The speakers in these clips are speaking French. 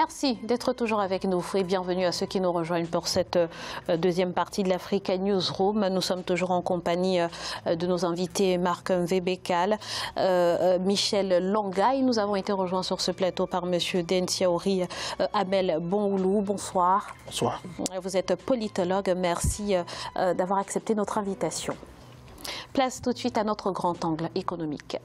Merci d'être toujours avec nous et bienvenue à ceux qui nous rejoignent pour cette deuxième partie de l'Africa Newsroom. Nous sommes toujours en compagnie de nos invités Marc Mvébékal, Michel Langaï. Nous avons été rejoints sur ce plateau par M. Densiaouri Abel Bonhoulou. Bonsoir. Bonsoir. Vous êtes politologue. Merci d'avoir accepté notre invitation. Place tout de suite à notre grand angle économique.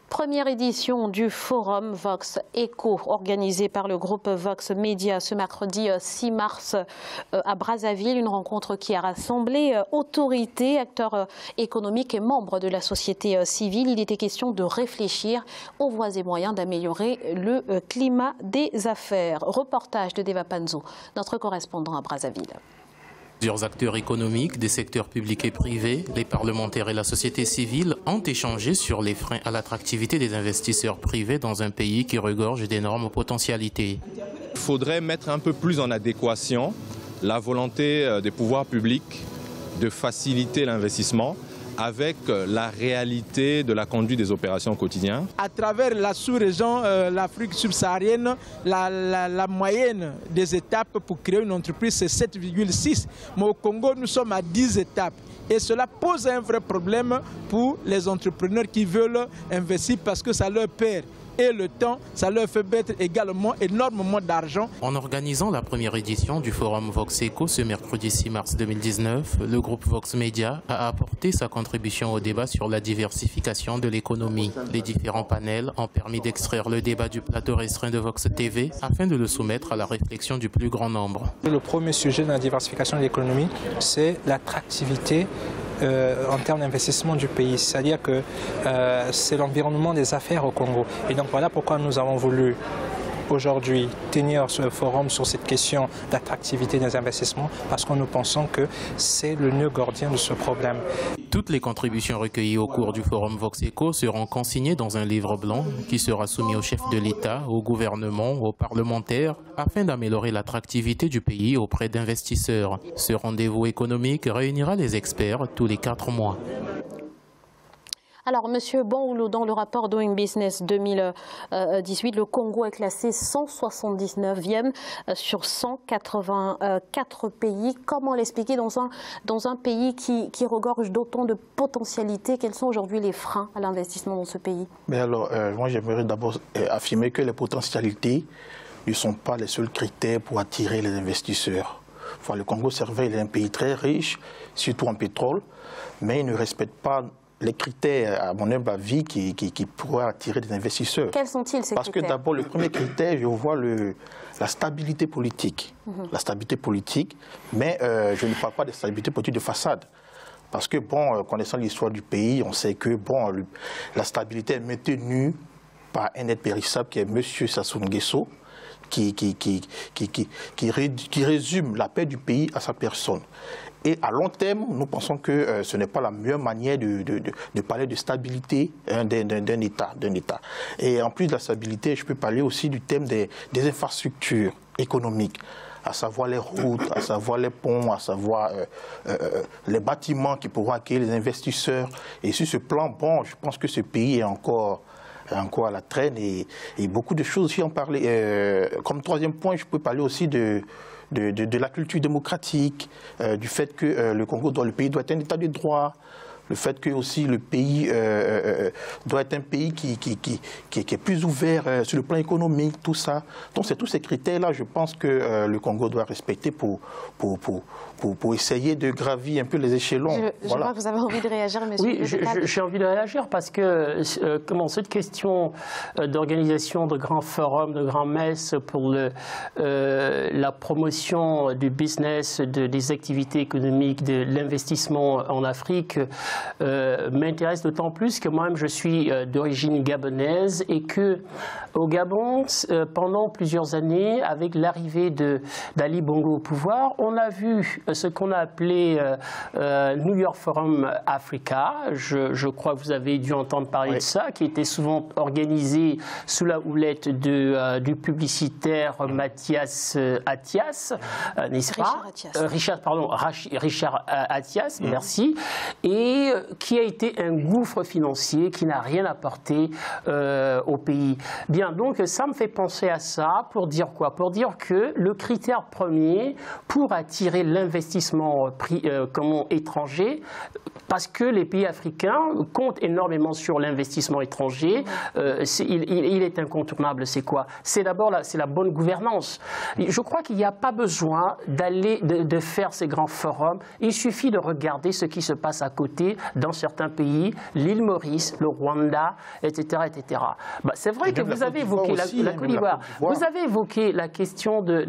Première édition du Forum Vox Eco, organisé par le groupe Vox Media ce mercredi 6 mars à Brazzaville. Une rencontre qui a rassemblé autorités, acteurs économiques et membres de la société civile. Il était question de réfléchir aux voies et moyens d'améliorer le climat des affaires. Reportage de Deva Panzo, notre correspondant à Brazzaville. Plusieurs acteurs économiques des secteurs publics et privés, les parlementaires et la société civile ont échangé sur les freins à l'attractivité des investisseurs privés dans un pays qui regorge d'énormes potentialités. Il faudrait mettre un peu plus en adéquation la volonté des pouvoirs publics de faciliter l'investissement avec la réalité de la conduite des opérations quotidiennes. À travers la sous-région, l'Afrique subsaharienne, la moyenne des étapes pour créer une entreprise, c'est 7,6. Mais au Congo, nous sommes à 10 étapes. Et cela pose un vrai problème pour les entrepreneurs qui veulent investir parce que ça leur perd. Et le temps, ça leur fait perdre également énormément d'argent. En organisant la première édition du Forum Vox Eco ce mercredi 6 mars 2019, le groupe Vox Media a apporté sa contribution au débat sur la diversification de l'économie. Les différents panels ont permis d'extraire le débat du plateau restreint de Vox TV afin de le soumettre à la réflexion du plus grand nombre. Le premier sujet de la diversification de l'économie, c'est l'attractivité en termes d'investissement du pays, c'est-à-dire que c'est l'environnement des affaires au Congo. Et donc voilà pourquoi nous avons voulu aujourd'hui tenir ce forum sur cette question d'attractivité des investissements, parce que nous pensons que c'est le nœud gordien de ce problème. Toutes les contributions recueillies au cours du Forum Vox Eco seront consignées dans un livre blanc qui sera soumis au chef de l'État, au gouvernement, aux parlementaires, afin d'améliorer l'attractivité du pays auprès d'investisseurs. Ce rendez-vous économique réunira les experts tous les 4 mois. Alors, Monsieur Bonhoulou, dans le rapport Doing Business 2018, le Congo est classé 179e sur 184 pays. Comment l'expliquer dans un pays qui regorge d'autant de potentialités? Quels sont aujourd'hui les freins à l'investissement dans ce pays? Mais alors, moi j'aimerais d'abord affirmer que les potentialités ne sont pas les seuls critères pour attirer les investisseurs. Enfin, le Congo est un pays très riche, surtout en pétrole, mais il ne respecte pas les critères, à mon humble avis, qui pourraient attirer des investisseurs. Quels sont-ils, ces critères? Parce que d'abord, le premier critère, je vois la stabilité politique. La stabilité politique, mais je ne parle pas de stabilité politique de façade. Parce que, bon, connaissant l'histoire du pays, on sait que, bon, la stabilité est maintenue par un être périssable qui est M. Sassou Nguesso, qui résume la paix du pays à sa personne. Et à long terme, nous pensons que ce n'est pas la meilleure manière de parler de stabilité d'un État. Et en plus de la stabilité, je peux parler aussi du thème des infrastructures économiques, à savoir les routes, à savoir les ponts, à savoir les bâtiments qui pourront accueillir les investisseurs. Et sur ce plan, bon, je pense que ce pays est encore à la traîne et beaucoup de choses aussi en parler. Comme troisième point, je peux parler aussi de la culture démocratique, du fait que le pays doit être un état de droit, le fait que aussi le pays doit être un pays qui est plus ouvert sur le plan économique, tout ça. Donc c'est tous ces critères-là, je pense que le Congo doit respecter pour essayer de gravir un peu les échelons. Je vois que vous avez envie de réagir, monsieur. Oui, j'ai envie de réagir parce que cette question d'organisation de grands forums, de grands messes pour la promotion du business, des activités économiques, de l'investissement en Afrique m'intéresse d'autant plus que moi-même je suis d'origine gabonaise et que au Gabon, pendant plusieurs années, avec l'arrivée d'Ali Bongo au pouvoir, on a vu ce qu'on a appelé New York Forum Africa. Je crois que vous avez dû entendre parler de ça, qui était souvent organisé sous la houlette du publicitaire Mathias Attias, n'est-ce pas? Richard Attias, merci. Et qui a été un gouffre financier qui n'a rien apporté au pays. Bien, donc ça me fait penser à ça pour dire quoi? Pour dire que le critère premier pour attirer l'investissement étranger, parce que les pays africains comptent énormément sur l'investissement étranger, il est incontournable. C'est quoi? C'est d'abord la bonne gouvernance. Je crois qu'il n'y a pas besoin de faire ces grands forums. Il suffit de regarder ce qui se passe à côté dans certains pays, l'île Maurice, le Rwanda, etc. etc. Bah, c'est vrai que vous avez évoqué la Côte d'Ivoire. Vous avez évoqué la question de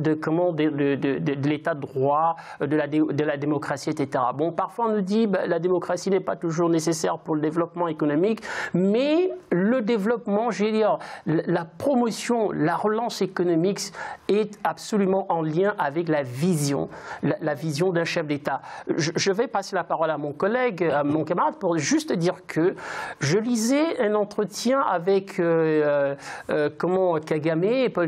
l'état de droit, de la démocratie, etc. Bon, parfois on nous dit que la démocratie n'est pas toujours nécessaire pour le développement économique, mais le développement, je veux dire, la promotion, la relance économique est absolument en lien avec la vision d'un chef d'État. Je vais passer la parole à mon collègue, à mon camarade, pour juste dire que je lisais un entretien avec Paul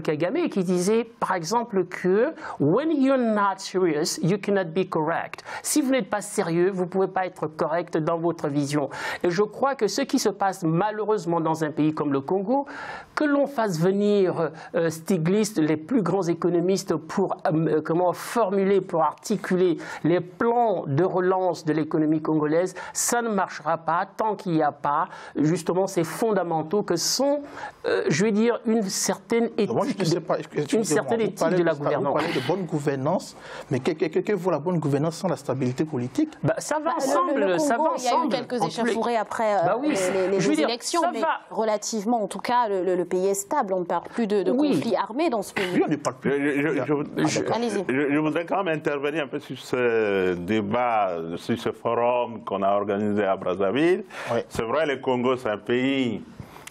Kagame, qui disait par exemple que when you're not serious, you cannot be correct. Si vous n'êtes pas sérieux, vous ne pouvez pas être correct dans votre vision. Et je crois que ce qui se passe malheureusement dans un pays comme le Congo, que l'on fasse venir Stiglitz, les plus grands économistes, pour formuler, pour articuler les plans de relance de l'économie congolaise, ça ne marchera pas tant qu'il n'y a pas justement ces fondamentaux que sont, je vais dire, une certaine éthique, de la gouvernance. Vous parlez de bonne gouvernance, mais que vaut la bonne gouvernance sans la stabilité politique? Ça va ensemble. Le Congo, il y a eu quelques échauffourées après les élections, mais relativement, en tout cas, le pays est stable. On ne parle plus de conflits armés dans ce pays. Oui, on ne parle plus. Je voudrais quand même intervenir un peu sur ce débat, sur ce forum qu'on a organisé à Brazzaville. Oui. C'est vrai, le Congo, c'est un pays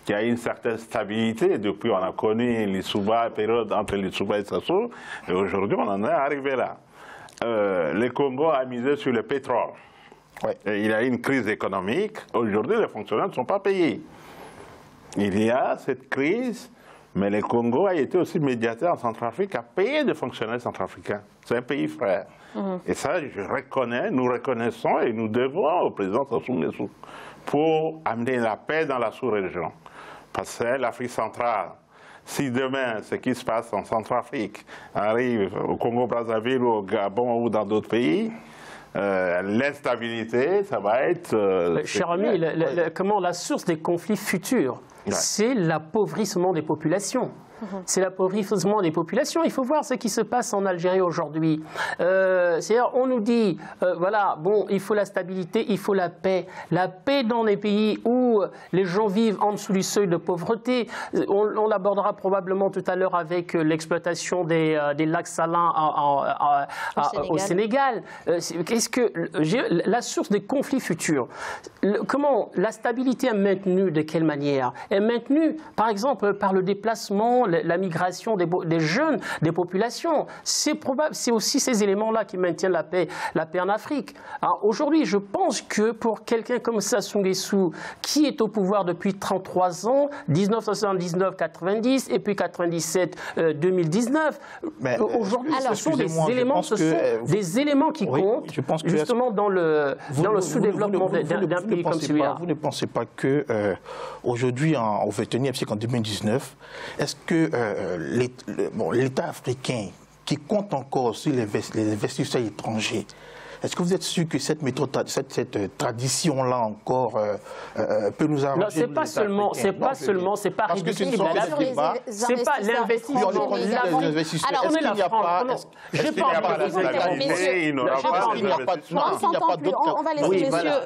qui a une certaine stabilité. Depuis, on a connu la période entre l'Issouba et Sassou, et aujourd'hui, on en est arrivé là. Le Congo a misé sur le pétrole. Ouais. Il y a une crise économique. Aujourd'hui, les fonctionnaires ne sont pas payés. Il y a cette crise, mais le Congo a été aussi médiateur en Centrafrique, a payé des fonctionnaires centrafricains. C'est un pays frère. Et ça, nous reconnaissons et nous devons au président Sassou Nguesso pour amener la paix dans la sous-région. Parce que l'Afrique centrale, si demain, ce qui se passe en Centrafrique arrive au Congo-Brazzaville ou au Gabon ou dans d'autres pays, l'instabilité, ça va être... cher ami, la source des conflits futurs, c'est l'appauvrissement des populations. C'est l'appauvrissement des populations. Il faut voir ce qui se passe en Algérie aujourd'hui. C'est-à-dire, on nous dit, voilà, bon, il faut la stabilité, il faut la paix. La paix dans les pays où les gens vivent en dessous du seuil de pauvreté. On l'abordera probablement tout à l'heure avec l'exploitation des lacs salins au Sénégal. Qu'est-ce que la source des conflits futurs? Comment la stabilité est maintenue? De quelle manière? Elle est maintenue, par exemple, par le déplacement, la migration des jeunes, des populations. C'est aussi ces éléments-là qui maintiennent la paix en Afrique. Aujourd'hui, je pense que pour quelqu'un comme Sassou Nguesso, qui est au pouvoir depuis 33 ans, 1979-90 et puis 97-2019, aujourd'hui, ce sont des éléments qui comptent justement dans le sous-développement d'un pays comme celui-là. Vous ne pensez pas que aujourd'hui, au XXIe siècle, en 2019, est-ce que l'État africain qui compte encore sur les investisseurs étrangers, est-ce que vous êtes sûr que cette méthode, cette tradition-là encore peut nous arranger? Non, c'est pas réductible à l'Afrique. C'est pas l'investissement. Alors, est-ce qu'il n'y a pas...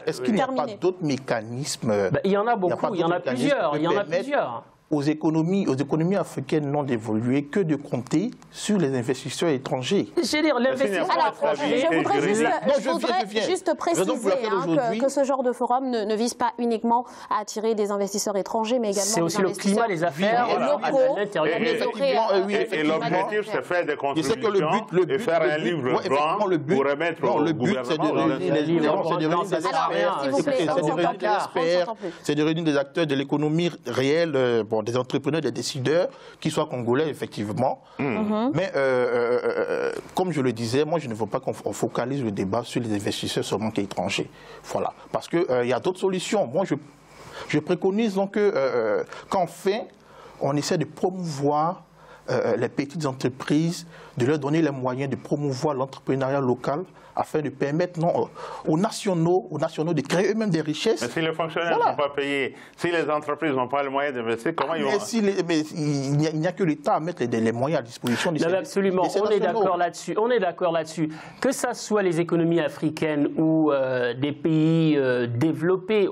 Est-ce qu'il n'y a pas d'autres mécanismes? Il y en a beaucoup, il y en a plusieurs. Aux économies africaines non dévoluées que de compter sur les investisseurs étrangers. Je veux dire, l'investissement étranger... Je voudrais juste préciser que ce genre de forum ne vise pas uniquement à attirer des investisseurs étrangers, mais également des investisseurs... C'est aussi le climat des affaires locaux. Et l'objectif, c'est faire des contributions et faire un livre blanc pour remettre au gouvernement. C'est de réunir des acteurs de l'économie réelle. des entrepreneurs, des décideurs, qui soient congolais, effectivement. Mais comme je le disais, moi, je ne veux pas qu'on focalise le débat sur les investisseurs seulement étrangers. Voilà. Parce qu'il y a d'autres solutions. Moi, je préconise donc qu'enfin, on essaie de promouvoir les petites entreprises, de leur donner les moyens de promouvoir l'entrepreneuriat local afin de permettre aux nationaux de créer eux-mêmes des richesses. Mais si les fonctionnaires ne sont pas payés, si les entreprises n'ont pas les moyens d'investir, comment ils vont... Mais il n'y a que l'État à mettre les moyens à disposition des services. Absolument, on est d'accord là-dessus. On est d'accord là-dessus. Que ça soit les économies africaines ou des pays développés.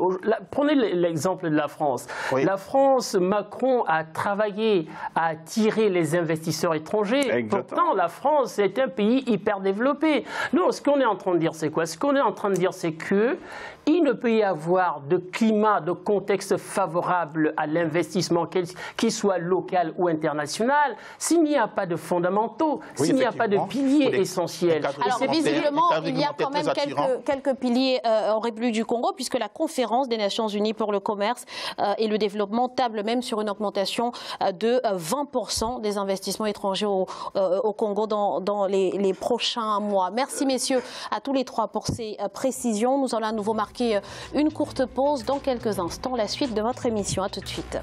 Prenez l'exemple de la France. Oui. La France, Macron a travaillé à attirer les investisseurs étrangers. Exactement. Pourtant, la France est un pays hyper développé. Non, ce qu'on est en train de dire, c'est quoi? Ce qu'on est en train de dire, c'est que il ne peut y avoir de climat, de contexte favorable à l'investissement, qu'il soit local ou international, s'il n'y a pas de fondamentaux, s'il n'y a pas de piliers essentiels. Alors, visiblement, il y a quand même quelques piliers en République du Congo, puisque la conférence des Nations Unies pour le commerce et le développement table même sur une augmentation de 20% des investissements étrangers au Congo dans les prochains mois. Merci, messieurs, à tous les trois pour ces précisions. Nous allons à nouveau marquer une courte pause. Dans quelques instants, la suite de votre émission. À tout de suite.